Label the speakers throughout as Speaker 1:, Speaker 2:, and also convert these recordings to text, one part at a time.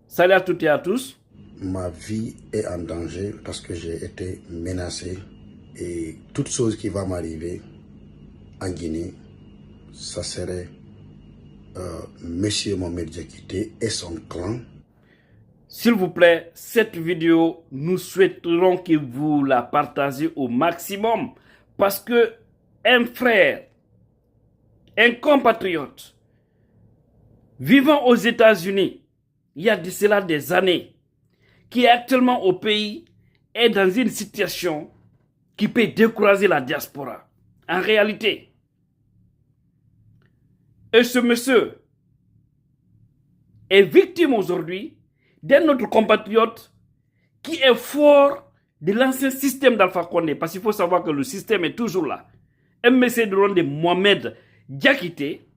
Speaker 1: Salut à toutes et à tous.
Speaker 2: Ma vie est en danger parce que j'ai été menacé et toute chose qui va m'arriver en Guinée, ça serait Monsieur Mohamed Diakité et son clan.
Speaker 1: S'il vous plaît, cette vidéo, nous souhaiterons que vous la partagez au maximum parce que un frère, un compatriote vivant aux États-Unis, il y a de cela des années, qui est actuellement au pays, est dans une situation qui peut décourager la diaspora. En réalité, et ce monsieur est victime aujourd'hui d'un autre compatriote qui est fort de l'ancien système d'Alpha Condé. Parce qu'il faut savoir que le système est toujours là. Un monsieur de nom de Mohamed Diakité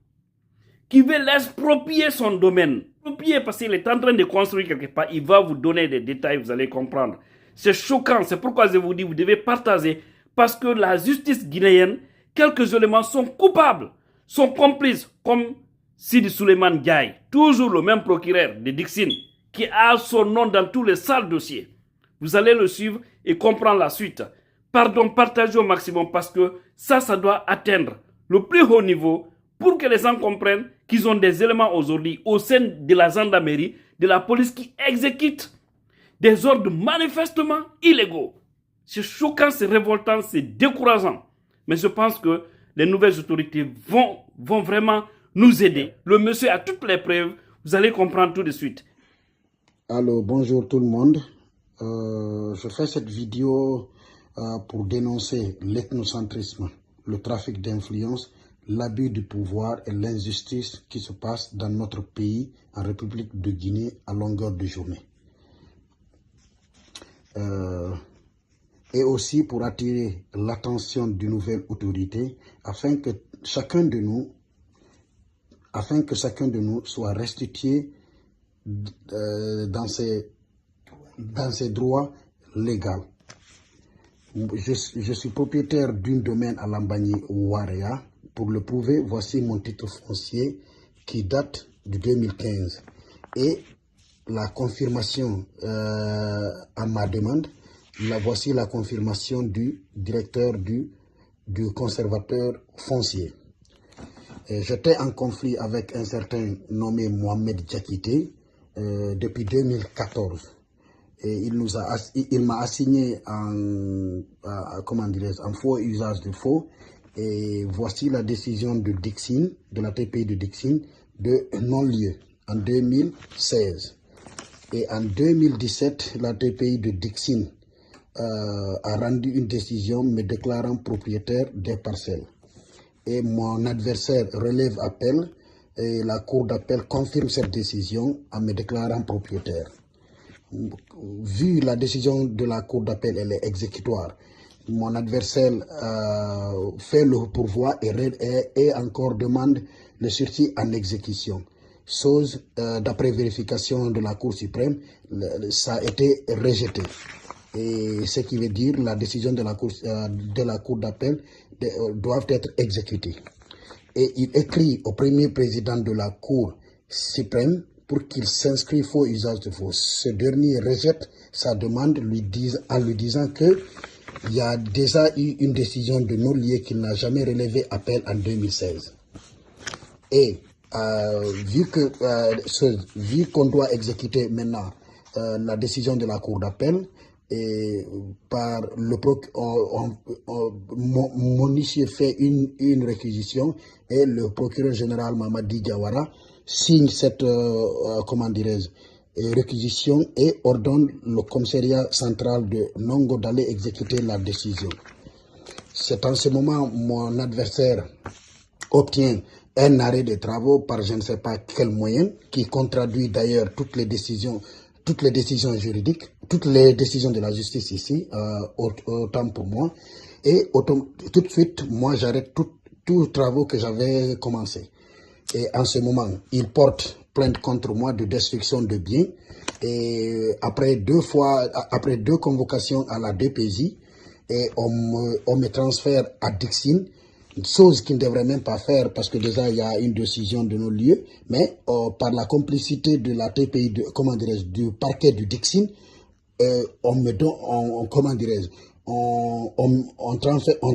Speaker 1: qui veut l'exproprier son domaine. Exproprier parce qu'il est en train de construire quelque part. Il va vous donner des détails, vous allez comprendre. C'est choquant, c'est pourquoi je vous dis, vous devez partager. Parce que la justice guinéenne, quelques éléments sont coupables, sont complices, comme Sidi Suleiman Gaye, toujours le même procureur de Dixine, qui a son nom dans tous les sales dossiers. Vous allez le suivre et comprendre la suite. Pardon, partagez au maximum parce que ça doit atteindre le plus haut niveau pour que les gens comprennent qu'ils ont des éléments aujourd'hui au sein de la gendarmerie, de la police qui exécute des ordres manifestement illégaux. C'est choquant, c'est révoltant, c'est décourageant. Mais je pense que les nouvelles autorités vont vraiment nous aider. Le monsieur a toutes les preuves, vous allez comprendre tout de suite.
Speaker 2: Alors, bonjour tout le monde. Je fais cette vidéo pour dénoncer l'ethnocentrisme, le trafic d'influence, l'abus du pouvoir et l'injustice qui se passe dans notre pays, en République de Guinée, à longueur de journée. Et aussi pour attirer l'attention d'une nouvelle autorité afin que chacun de nous soit restitué dans ses droits légaux. Je suis propriétaire d'un domaine à Lambagny Ouarea. Pour le prouver, voici mon titre foncier qui date de 2015. Et la confirmation à ma demande, voici la confirmation du directeur du conservateur foncier. J'étais en conflit avec un certain nommé Mohamed Diakité depuis 2014. Et il m'a assigné en faux usage de faux. Et voici la décision de Dixine, de la TPI de Dixine, de non-lieu en 2016. Et en 2017, la TPI de Dixine a rendu une décision me déclarant propriétaire des parcelles. Et mon adversaire relève appel et la cour d'appel confirme cette décision en me déclarant propriétaire. Vu la décision de la cour d'appel, elle est exécutoire. Mon adversaire fait le pourvoi et encore demande le sursis en exécution. Chose, d'après vérification de la Cour suprême, ça a été rejeté. Et ce qui veut dire la décision de la Cour d'appel doivent être exécutées. Et il écrit au premier président de la Cour suprême pour qu'il s'inscrive faux usage de faux. Ce dernier rejette sa demande en lui disant que il y a déjà eu une décision de non-lieu qu'il n'a jamais relevé appel en 2016. Et vu qu'on doit exécuter maintenant la décision de la Cour d'appel, et par mon huissier fait une réquisition et le procureur général Mamadi Diawara signe cette réquisition et ordonne le commissariat central de Nongo d'aller exécuter la décision. C'est en ce moment mon adversaire obtient un arrêt de travaux par je ne sais pas quel moyen qui contradit d'ailleurs toutes les décisions juridiques, toutes les décisions de la justice ici, autant pour moi. Et tout de suite, moi j'arrête tous les travaux que j'avais commencé. Et en ce moment, il porte plainte contre moi de destruction de biens. Et après deux convocations à la DPJ, et on me transfère à Dixine. chose qu'ils ne devraient même pas faire parce que déjà il y a une décision de non-lieu, mais par la complicité de la TPI, du parquet du Dixin, comment dirais-je, on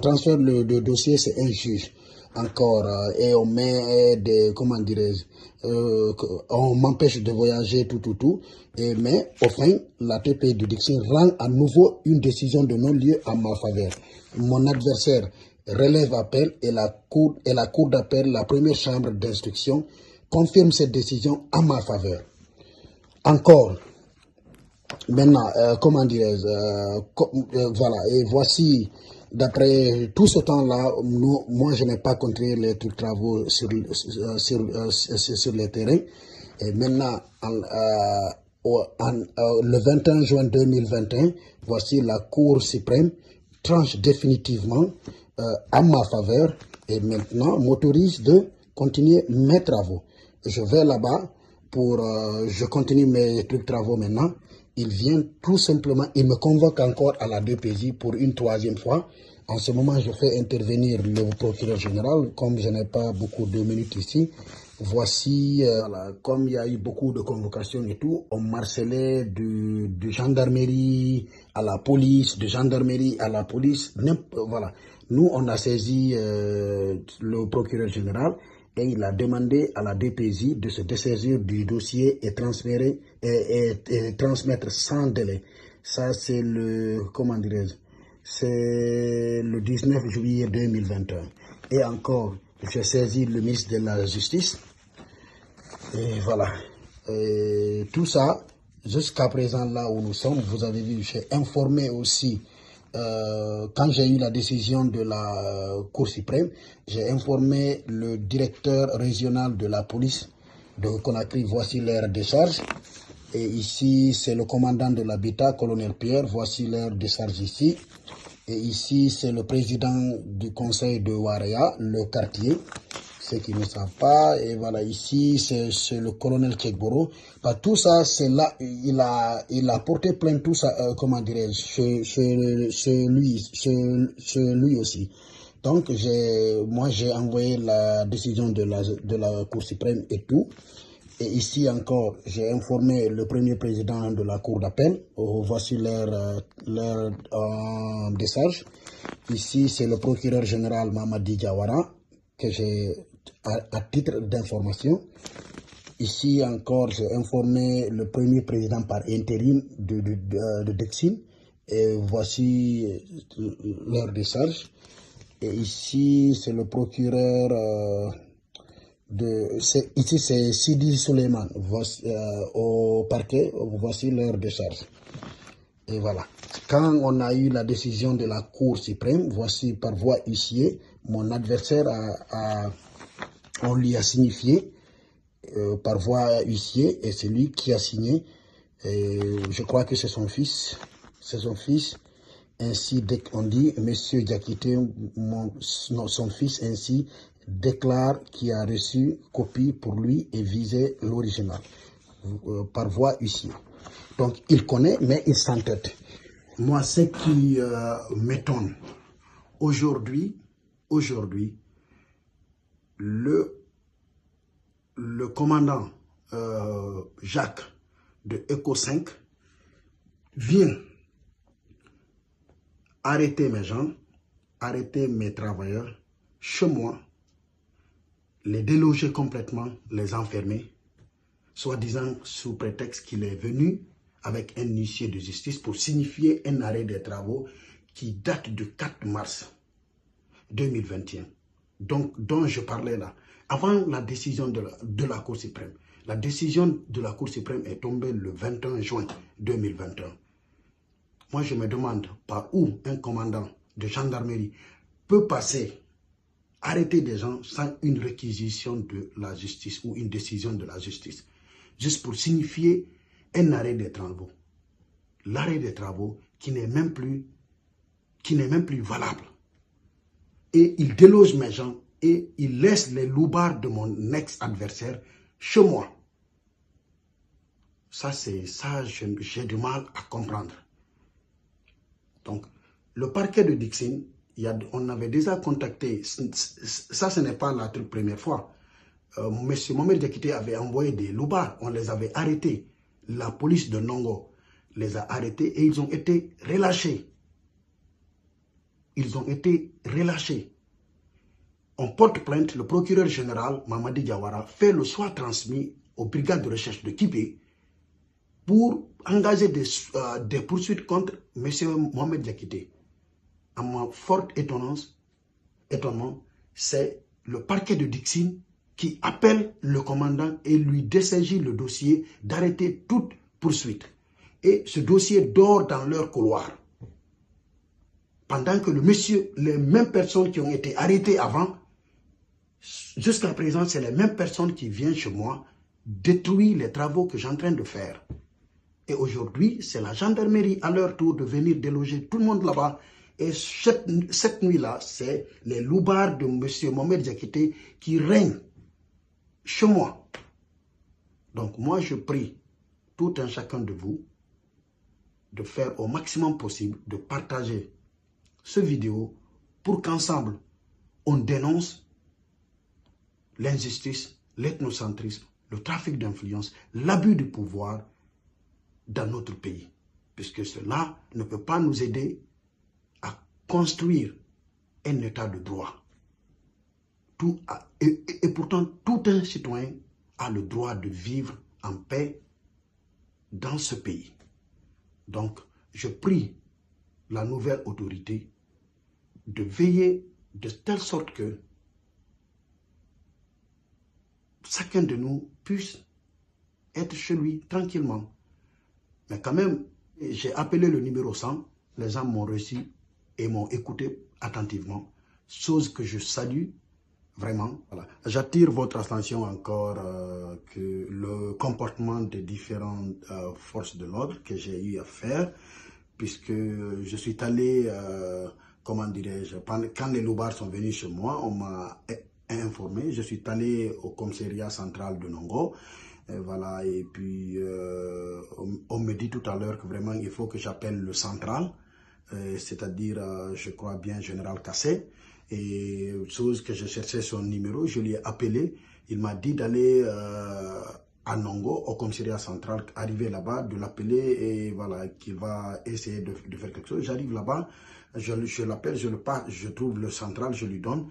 Speaker 2: transfère le dossier, c'est un juge encore, et on met des, comment dirais-je, on m'empêche de voyager, tout, mais au fin, la TPI de Dixin rend à nouveau une décision de non-lieu à ma faveur. Mon adversaire relève appel et la cour d'appel, la première chambre d'instruction, confirme cette décision à ma faveur. Encore, maintenant, comment dirais-je, voilà, et voici, d'après tout ce temps-là, moi je n'ai pas continué les travaux sur les terrains. Et maintenant, le 21 juin 2021, voici la Cour suprême tranche définitivement à ma faveur et maintenant m'autorise de continuer mes travaux. Je vais là-bas je continue mes travaux maintenant. Il vient tout simplement, il me convoque encore à la DPJ pour une troisième fois. En ce moment, je fais intervenir le procureur général, comme je n'ai pas beaucoup de minutes ici. Voici, voilà, comme il y a eu beaucoup de convocations et tout, on marcelait de gendarmerie à la police, de gendarmerie à la police, voilà. Nous, on a saisi le procureur général et il a demandé à la DPJ de se dessaisir du dossier et transférer et transmettre sans délai. Ça, c'est le, comment dirais-je, c'est le 19 juillet 2021. Et encore, j'ai saisi le ministre de la Justice. Et voilà. Et tout ça, jusqu'à présent, là où nous sommes, vous avez vu, j'ai informé aussi, quand j'ai eu la décision de la Cour suprême, j'ai informé le directeur régional de la police de Conakry, voici leur décharge. Et ici, c'est le commandant de l'habitat, colonel Pierre, voici leur décharge ici. Et ici, c'est le président du conseil de Ouaraya, le quartier, ceux qui ne savent pas. Et voilà, ici, c'est le colonel Kekboro. Bah, tout ça, c'est là, il a porté plainte, tout ça, comment dirais-je, chez lui aussi. Donc, moi, j'ai envoyé la décision de la Cour suprême et tout. Et ici encore, j'ai informé le premier président de la Cour d'appel. Voici leur décharge. Ici, c'est le procureur général Mamadi Diawara, que j'ai à titre d'information. Ici encore, j'ai informé le premier président par intérim de Dexine. Et voici leur décharge. Et ici, c'est le procureur... ici c'est Sidi Suleiman au parquet, voici leur décharge. Et voilà. Quand on a eu la décision de la Cour suprême, voici par voie huissier, mon adversaire on lui a signifié par voie huissier et c'est lui qui a signé. Et je crois que c'est son fils. C'est son fils. Ainsi, dès qu'on dit, Monsieur Diakité, son fils, ainsi déclare qu'il a reçu copie pour lui et visait l'original par voie huissier. Donc, il connaît, mais il s'entête. Moi, ce qui m'étonne, aujourd'hui, le commandant Jacques de Eco 5 vient arrêter mes gens, arrêter mes travailleurs chez moi, les déloger complètement, les enfermer, soi-disant sous prétexte qu'il est venu avec un huissier de justice pour signifier un arrêt des travaux qui date du 4 mars 2021, donc, dont je parlais là, avant la décision de la Cour suprême. La décision de la Cour suprême est tombée le 21 juin 2021. Moi, je me demande par où un commandant de gendarmerie peut passer, arrêter des gens sans une réquisition de la justice ou une décision de la justice, juste pour signifier un arrêt des travaux. L'arrêt des travaux qui n'est même plus valable. Et il déloge mes gens et il laisse les loupards de mon ex-adversaire chez moi. Ça, j'ai du mal à comprendre. Donc, le parquet de Dixine, on avait déjà contacté, ça ce n'est pas la toute première fois. M. Mohamed Diakité avait envoyé des loubards, on les avait arrêtés. La police de Nongo les a arrêtés et ils ont été relâchés. Ils ont été relâchés. On porte plainte, le procureur général Mamadi Diawara fait le choix transmis aux brigades de recherche de Kipé pour engager des poursuites contre M. Mohamed Diakité. À ma forte étonnement, c'est le parquet de Dixine qui appelle le commandant et lui dessaisit le dossier d'arrêter toute poursuite. Et ce dossier dort dans leur couloir. Pendant que les mêmes personnes qui ont été arrêtées avant, jusqu'à présent, c'est les mêmes personnes qui viennent chez moi détruire les travaux que j'ai en train de faire. Et aujourd'hui, c'est la gendarmerie à leur tour de venir déloger tout le monde là-bas. Et cette nuit-là, c'est les loubards de M. Mohamed Diakité qui règnent chez moi. Donc moi, je prie tout un chacun de vous de faire au maximum possible, de partager ce vidéo pour qu'ensemble, on dénonce l'injustice, l'ethnocentrisme, le trafic d'influence, l'abus du pouvoir dans notre pays. Puisque cela ne peut pas nous aider à construire un état de droit. Et pourtant, tout un citoyen a le droit de vivre en paix dans ce pays. Donc, je prie la nouvelle autorité de veiller de telle sorte que chacun de nous puisse être chez lui tranquillement. Mais quand même, j'ai appelé le numéro 100, les gens m'ont reçu et m'ont écouté attentivement, chose que je salue vraiment. Voilà. J'attire votre attention encore que le comportement des différentes forces de l'ordre que j'ai eu à faire, puisque je suis allé, comment dirais-je, quand les loubards sont venus chez moi, on m'a informé, je suis allé au commissariat central de Nongo. Et voilà, et puis on me dit tout à l'heure que vraiment il faut que j'appelle le central, c'est-à-dire, je crois bien, Général Kassé. Et chose que je cherchais son numéro, je lui ai appelé. Il m'a dit d'aller à Nongo, au commissariat central, arriver là-bas, de l'appeler et voilà, qu'il va essayer de faire quelque chose. J'arrive là-bas, je l'appelle, je trouve le central, je lui donne.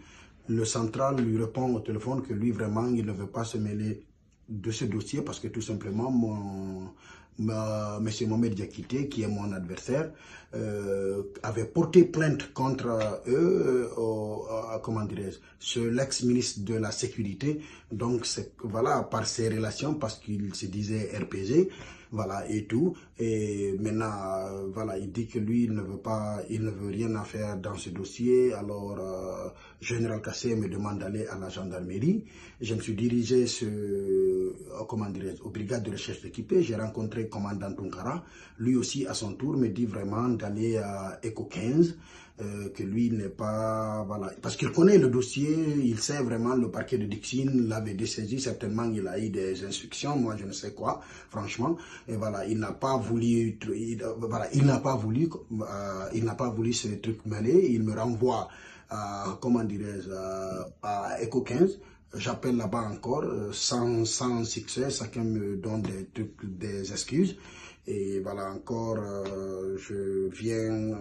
Speaker 2: Le central lui répond au téléphone que lui, vraiment, il ne veut pas se mêler de ce dossier parce que tout simplement, M. Mohamed Diakité, qui est mon adversaire, avait porté plainte contre eux, comment dirais-je, l'ex-ministre de la Sécurité. Donc, voilà, par ses relations, parce qu'il se disait RPG, voilà, et tout. Et maintenant, voilà, il dit que lui, il ne veut rien à faire dans ce dossier. Alors, Général Kassé me demande d'aller à la gendarmerie. Je me suis dirigé comment dirais-je, aux brigades de recherche équipées. J'ai rencontré le commandant Tunkara. Lui aussi, à son tour, me dit vraiment d'aller à ECO 15, que lui n'est pas... Voilà, parce qu'il connaît le dossier, il sait vraiment, le parquet de Dixine l'avait dessaisi, certainement il a eu des instructions, moi je ne sais quoi, franchement. Et voilà, il n'a pas voulu, il n'a pas voulu ce truc mêlé, il me renvoie à, comment dirais-je, à ECO 15. J'appelle là-bas encore, sans succès, chacun me donne des excuses. Et voilà, encore, je viens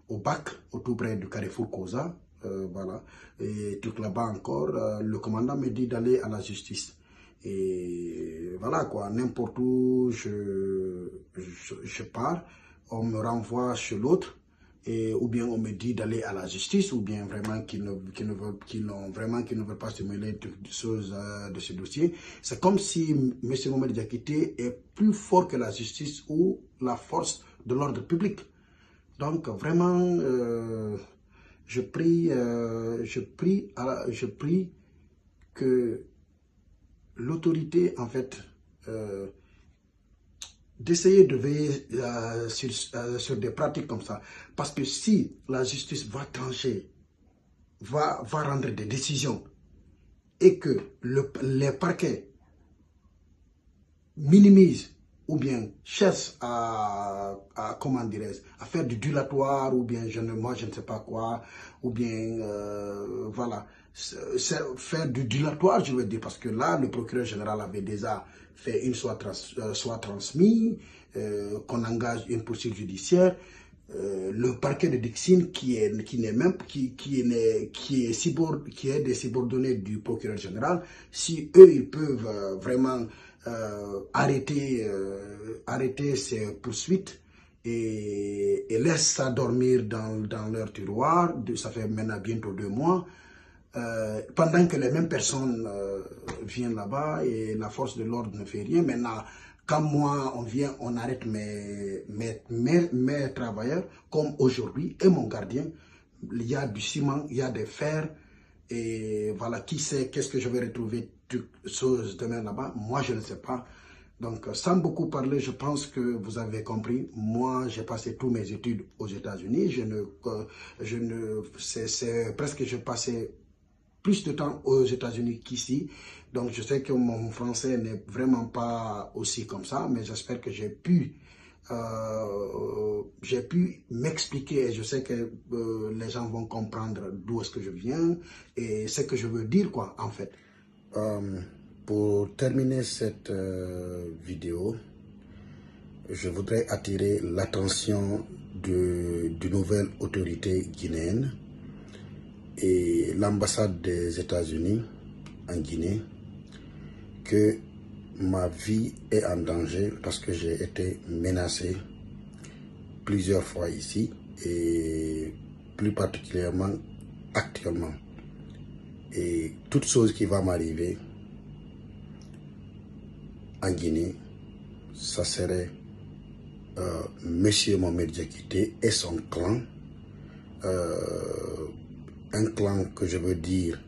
Speaker 2: au bac, au tout près du carrefour Koza, voilà. Et tout là-bas encore, le commandant me dit d'aller à la justice. Et voilà quoi, n'importe où je pars, on me renvoie chez l'autre. Ou bien on me dit d'aller à la justice, ou bien vraiment qu'ils ne veulent pas se mêler de choses de ce dossier. C'est comme si M. Mohamed Diakité est plus fort que la justice ou la force de l'ordre public. Donc vraiment, je prie que l'autorité, en fait, d'essayer de veiller sur des pratiques comme ça. Parce que si la justice va trancher, va rendre des décisions, et que les parquets minimisent ou bien cherche comment dirais-je, à faire du dilatoire, ou bien moi je ne sais pas quoi, ou bien voilà, faire du dilatoire, je veux dire, parce que là, le procureur général avait déjà fait une soit transmis, qu'on engage une poursuite judiciaire. Le parquet de Dixine qui est des subordonnés du procureur général, si eux ils peuvent vraiment arrêter ces poursuites et laissent ça dormir dans leur tiroir, ça fait maintenant bientôt 2 mois, pendant que les mêmes personnes viennent là-bas et la force de l'ordre ne fait rien. Maintenant, quand moi, on vient, on arrête mes travailleurs, comme aujourd'hui, et mon gardien, il y a du ciment, il y a des fers, et voilà, qui sait qu'est-ce que je vais retrouver chose demain là-bas? Moi, je ne sais pas. Donc, sans beaucoup parler, je pense que vous avez compris. Moi, j'ai passé toutes mes études aux États-Unis. C'est presque, je passais plus de temps aux États-Unis qu'ici. Donc, je sais que mon français n'est vraiment pas aussi comme ça, mais j'espère que j'ai pu m'expliquer et je sais que les gens vont comprendre d'où est-ce que je viens et ce que je veux dire, quoi, en fait. Pour terminer cette vidéo, je voudrais attirer l'attention de nouvelles autorités guinéennes et l'ambassade des États-Unis en Guinée que ma vie est en danger parce que j'ai été menacé plusieurs fois ici et plus particulièrement actuellement. Et toute chose qui va m'arriver en Guinée, ça serait Monsieur Mohamed Diakité et son clan, un clan que je veux dire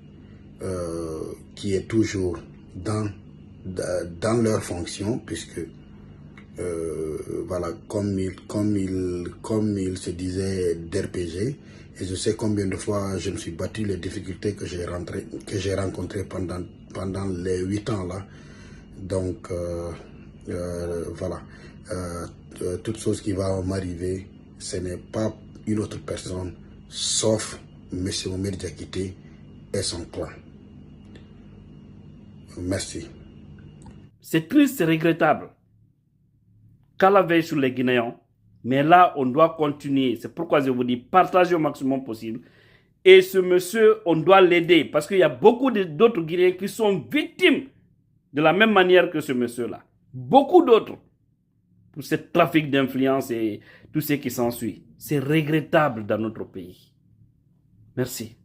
Speaker 2: qui est toujours dans leur fonction, puisque voilà, comme il se disait d'RPG, et je sais combien de fois je me suis battu, les difficultés que j'ai rencontrées pendant les 8 ans là. Donc voilà, toute chose qui va m'arriver, ce n'est pas une autre personne sauf M. Mohamed Diakité et son clan. Merci.
Speaker 1: C'est triste, c'est regrettable. Qu'Allah veille sur les Guinéens. Mais là, on doit continuer. C'est pourquoi je vous dis, partagez au maximum possible. Et ce monsieur, on doit l'aider. Parce qu'il y a beaucoup d'autres Guinéens qui sont victimes de la même manière que ce monsieur-là. Beaucoup d'autres. Pour ce trafic d'influence et tout ce qui s'ensuit. C'est regrettable dans notre pays. Merci.